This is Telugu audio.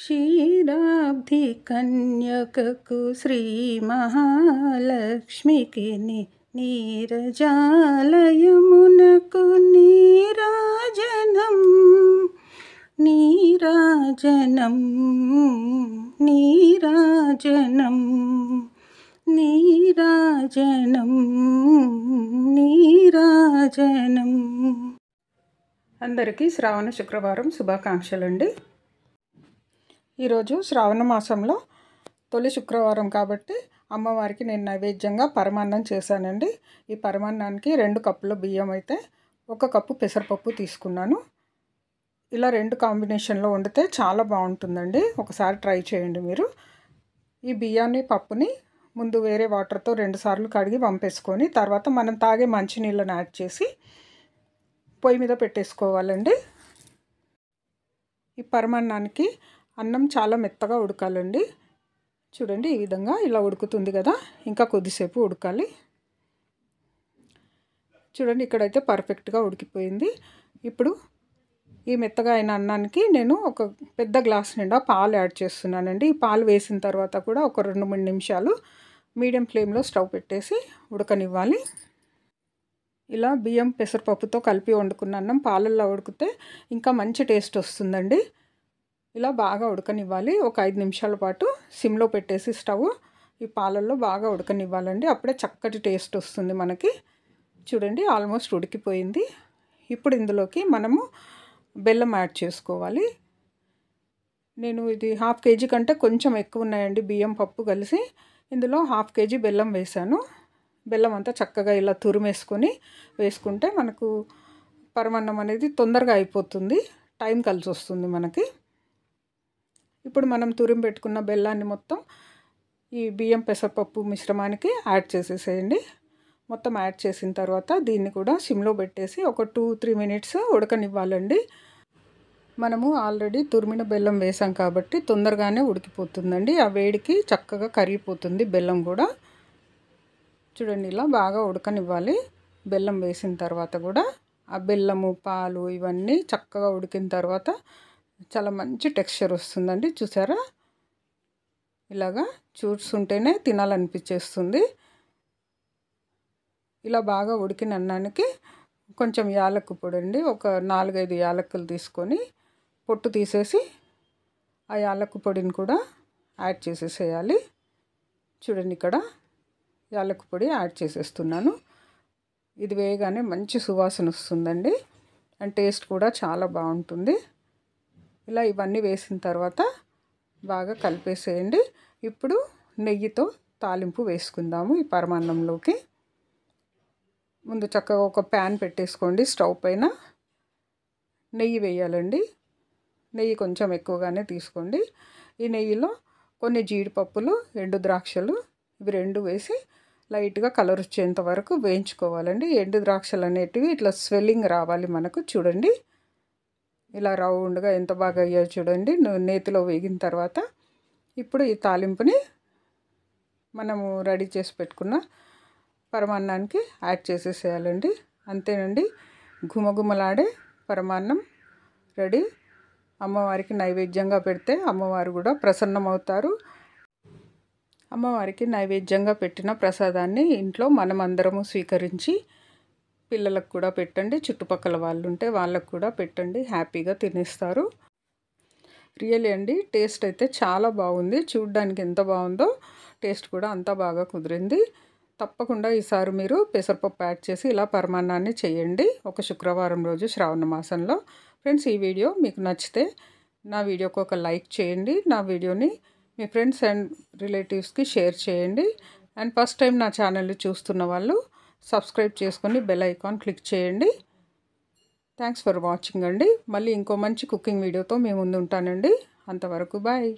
క్షీరాబ్ధి కన్యకకు శ్రీ మహాలక్ష్మికి నీరజాలయమునకు నీరాజనం నీరాజనం నీరాజనం నీరాజనం నీరాజనం. అందరికీ శ్రావణ శుక్రవారం శుభాకాంక్షలండి. ఈరోజు శ్రావణ మాసంలో తొలి శుక్రవారం కాబట్టి అమ్మవారికి నేను నైవేద్యంగా పరమాన్నం చేశానండి. ఈ పరమాన్నానికి 2 కప్పుల బియ్యం అయితే 1 కప్పు పెసరపప్పు తీసుకున్నాను. ఇలా 2 కాంబినేషన్లో వండితే చాలా బాగుంటుందండి. ఒకసారి ట్రై చేయండి మీరు. ఈ బియ్యాన్ని పప్పుని ముందు వేరే వాటర్తో 2 సార్లు కడిగి వంపేసుకొని తర్వాత మనం తాగే మంచినీళ్ళని యాడ్ చేసి పొయ్యి మీద పెట్టేసుకోవాలండి. ఈ పరమాన్నానికి అన్నం చాలా మెత్తగా ఉడకాలండి. చూడండి, ఈ విధంగా ఇలా ఉడుకుతుంది కదా, ఇంకా కొద్దిసేపు ఉడకాలి. చూడండి, ఇక్కడైతే పర్ఫెక్ట్గా ఉడికిపోయింది. ఇప్పుడు ఈ మెత్తగా అయిన అన్నానికి నేను ఒక పెద్ద గ్లాస్ నిండా పాలు యాడ్ చేస్తున్నానండి. ఈ పాలు వేసిన తర్వాత కూడా ఒక 2-3 నిమిషాలు మీడియం ఫ్లేమ్లో స్టవ్ పెట్టేసి ఉడకనివ్వాలి. ఇలా బియ్యం పెసరపప్పుతో కలిపి వండుకున్న అన్నం పాలల్లో ఉడికితే ఇంకా మంచి టేస్ట్ వస్తుందండి. ఇలా బాగా ఉడకనివ్వాలి. ఒక 5 నిమిషాల పాటు సిమ్లో పెట్టేసి స్టవ్ ఈ పాలల్లో బాగా ఉడకనివ్వాలండి. అప్పుడే చక్కటి టేస్ట్ వస్తుంది మనకి. చూడండి, ఆల్మోస్ట్ ఉడికిపోయింది. ఇప్పుడు ఇందులోకి మనము బెల్లం యాడ్ చేసుకోవాలి. నేను ఇది 1/2 కేజీ కంటే కొంచెం ఎక్కువ ఉన్నాయండి బియ్యం పప్పు కలిసి. ఇందులో 1/2 కేజీ బెల్లం వేసాను. బెల్లం అంతా చక్కగా ఇలా తురిమేసుకొని వేసుకుంటే మనకు పరమాన్నం అనేది తొందరగా అయిపోతుంది, టైం కలిసి వస్తుంది మనకి. ఇప్పుడు మనం తురిమి పెట్టుకున్న బెల్లాన్ని మొత్తం ఈ బియ్యం పెసరపప్పు మిశ్రమానికి యాడ్ చేసేసేయండి. మొత్తం యాడ్ చేసిన తర్వాత దీన్ని కూడా సిమ్లో పెట్టేసి ఒక 2-3 మినిట్స్ ఉడకనివ్వాలండి. మనము ఆల్రెడీ తురిమిన బెల్లం వేసాం కాబట్టి తొందరగానే ఉడికిపోతుందండి. ఆ వేడికి చక్కగా కరిగిపోతుంది బెల్లం కూడా. చూడండి, ఇలా బాగా ఉడకనివ్వాలి. బెల్లం వేసిన తర్వాత కూడా ఆ బెల్లము పాలు ఇవన్నీ చక్కగా ఉడికిన తర్వాత చాలా మంచి టెక్స్చర్ వస్తుందండి. చూసారా, ఇలాగా చూస్తుంటేనే తినాలనిపించేస్తుంది. ఇలా బాగా ఉడికిన అన్నానికి కొంచెం యాలక్కు పొడి అండి, ఒక 4-5 యాలక్కులు తీసుకొని పొట్టు తీసేసి ఆ యాలక్కు పొడిని కూడా యాడ్ చేసేసేయాలి. చూడండి, ఇక్కడ యాలక్కు పొడి యాడ్ చేసేస్తున్నాను. ఇది వేయగానే మంచి సువాసన వస్తుందండి, అండ్ టేస్ట్ కూడా చాలా బాగుంటుంది. ఇలా ఇవన్నీ వేసిన తర్వాత బాగా కలిపేసేయండి. ఇప్పుడు నెయ్యితో తాలింపు వేసుకుందాము ఈ పరమాన్నంలోకి. ముందు చక్కగా ఒక ప్యాన్ పెట్టేసుకోండి. స్టవ్ పైన నెయ్యి వేయాలండి. నెయ్యి కొంచెం ఎక్కువగానే తీసుకోండి. ఈ నెయ్యిలో కొన్ని జీడిపప్పులు, ఎండు ద్రాక్షలు ఇవి 2 వేసి లైట్గా కలర్ వచ్చేంత వరకు వేయించుకోవాలండి. ఎండు ద్రాక్షలు అనేటివి ఇట్లా స్వెల్లింగ్ రావాలి మనకు. చూడండి, ఇలా రౌండ్గా ఎంత బాగా అయ్యాయో చూడండి నేతిలో వేగిన తర్వాత. ఇప్పుడు ఈ తాలింపుని మనము రెడీ చేసి పెట్టుకున్న పరమాన్నానికి యాడ్ చేసేసేయాలండి. అంతేనండి, గుమగుమలాడే పరమాన్నం రెడీ. అమ్మవారికి నైవేద్యంగా పెడితే అమ్మవారు కూడా ప్రసన్నమవుతారు. అమ్మవారికి నైవేద్యంగా పెట్టిన ప్రసాదాన్ని ఇంట్లో మనమందరము స్వీకరించి పిల్లలకు కూడా పెట్టండి. చుట్టుపక్కల వాళ్ళు ఉంటే వాళ్ళకు కూడా పెట్టండి, హ్యాపీగా తినేస్తారు. రియల్లీ అండి, టేస్ట్ అయితే చాలా బాగుంది. చూడడానికి ఎంత బాగుందో టేస్ట్ కూడా అంత బాగా కుదిరింది. తప్పకుండా ఈసారి మీరు పెసరపప్పు యాడ్ చేసి ఇలా పరమాన్నాన్ని చేయండి ఒక శుక్రవారం రోజు శ్రావణ మాసంలో. ఫ్రెండ్స్, ఈ వీడియో మీకు నచ్చితే నా వీడియోకి ఒక లైక్ చేయండి. నా వీడియోని మీ ఫ్రెండ్స్ అండ్ రిలేటివ్స్కి షేర్ చేయండి. అండ్ ఫస్ట్ టైం నా ఛానల్ని చూస్తున్న వాళ్ళు సబ్స్క్రైబ్ చేసుకొని బెల్ ఐకాన్ క్లిక్ చేయండి. థ్యాంక్స్ ఫర్ వాచింగ్ అండి. మళ్ళీ ఇంకో మంచి కుకింగ్ వీడియోతో మీ ముందు ఉంటానండి. అంతవరకు బాయ్.